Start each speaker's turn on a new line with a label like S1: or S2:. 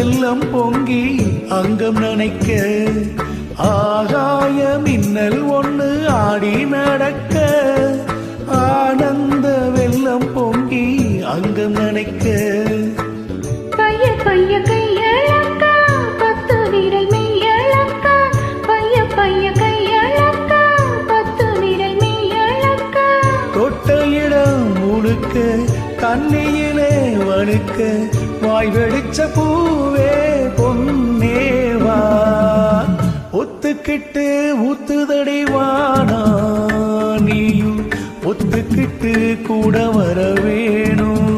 S1: வெள்ளம் பொங்கி அங்கம் நனைக்க ஆகாய மின்னல் ஒண்ணு ஆடி நடக்க ஆனந்த வெள்ளம் பொங்கி அங்கம் நனைக்க
S2: பைய பைய கையளக்கா பத்து விரல் மெய்யளக்கா பைய பைய கையளக்கா பத்து விரல் மெய்யளக்கா
S1: தொட்ட இடம் முழுக்க தண்ணியிலே வழுக்க வாய் வெடிச்ச பூவே பொன்னேவா ஒத்துக்கிட்டு ஊத்துதடி வானா நீயும் ஒத்துக்கிட்டு கூட வர வேணும்.